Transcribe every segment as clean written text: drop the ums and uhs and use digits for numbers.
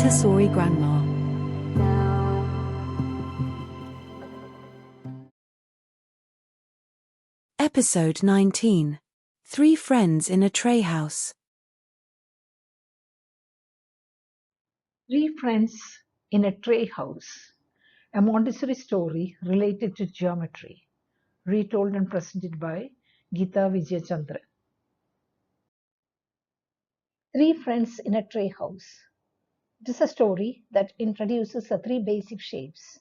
Montessori Grandma. Episode 19. 3 Friends in a Trayhouse. 3 Friends in a Trayhouse, a Montessori story related to geometry, retold and presented by Geeta Vijayachandran. 3 Friends in a Trayhouse. It is a story that introduces the 3 basic shapes.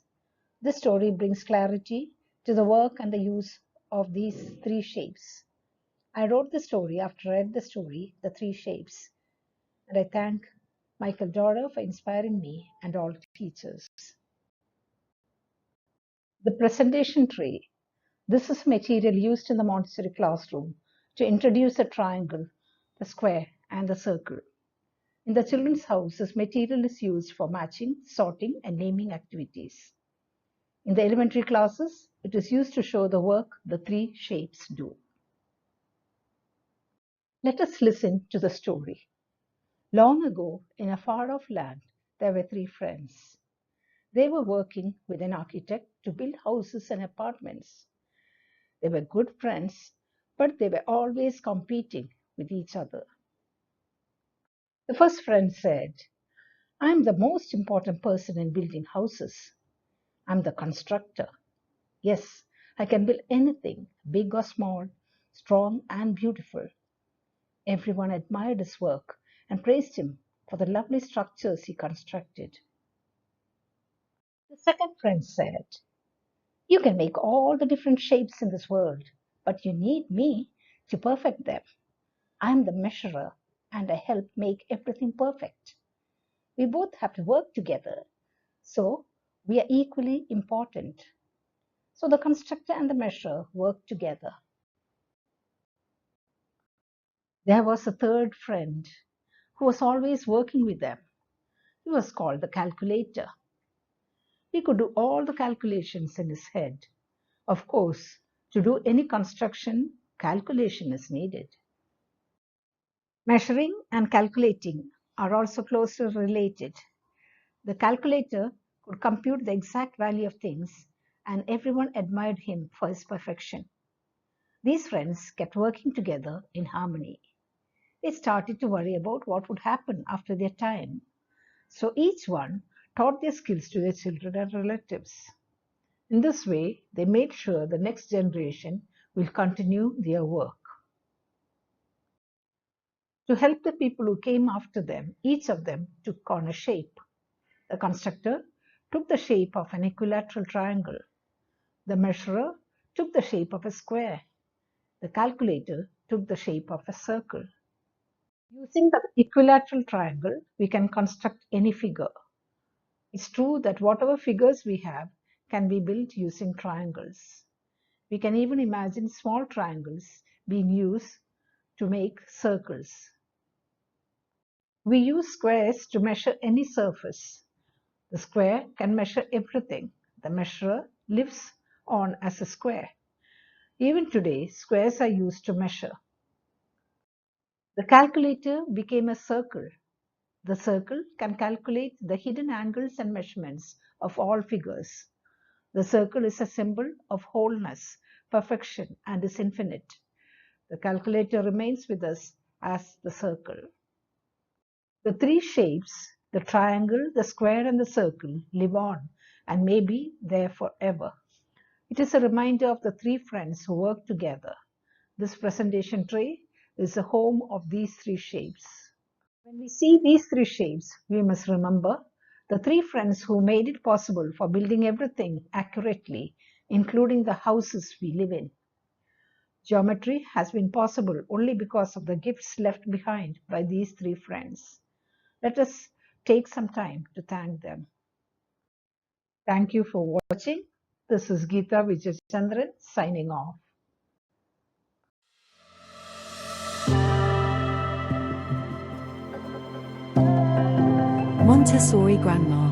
This story brings clarity to the work and the use of these 3 shapes. I wrote the story after I read the story, The 3 Shapes, and I thank Michael Dorder for inspiring me and all teachers. The presentation tray. This is material used in the Montessori classroom to introduce a triangle, the square, and the circle. In the children's house, this material is used for matching, sorting, and naming activities. In the elementary classes, it is used to show the work the 3 shapes do. Let us listen to the story. Long ago, in a far-off land, there were 3 friends. They were working with an architect to build houses and apartments. They were good friends, but they were always competing with each other. The first friend said, "I'm the most important person in building houses. I'm the constructor. Yes, I can build anything, big or small, strong and beautiful." Everyone admired his work and praised him for the lovely structures he constructed. The second friend said, "You can make all the different shapes in this world, but you need me to perfect them. I'm the measurer and I help make everything perfect. We both have to work together, so we are equally important." So the constructor and the measurer worked together. There was a third friend who was always working with them. He was called the calculator. He could do all the calculations in his head. Of course, to do any construction, calculation is needed. Measuring and calculating are also closely related. The calculator could compute the exact value of things, and everyone admired him for his perfection. These friends kept working together in harmony. They started to worry about what would happen after their time. So each one taught their skills to their children and relatives. In this way, they made sure the next generation will continue their work. To help the people who came after them, each of them took on a shape. The constructor took the shape of an equilateral triangle. The measurer took the shape of a square. The calculator took the shape of a circle. Using the equilateral triangle, we can construct any figure. It's true that whatever figures we have can be built using triangles. We can even imagine small triangles being used to make circles. We use squares to measure any surface. The square can measure everything. The measurer lives on as a square. Even today, squares are used to measure. The calculator became a circle. The circle can calculate the hidden angles and measurements of all figures. The circle is a symbol of wholeness, perfection, and is infinite. The calculator remains with us as the circle. The 3 shapes, the triangle, the square, and the circle, live on and may be there forever. It is a reminder of the 3 friends who work together. This presentation tray is the home of these 3 shapes. When we see these 3 shapes, we must remember the 3 friends who made it possible for building everything accurately, including the houses we live in. Geometry has been possible only because of the gifts left behind by these 3 friends. Let us take some time to thank them. Thank you for watching. This is Geeta Vijayachandran signing off. Montessori Grandma.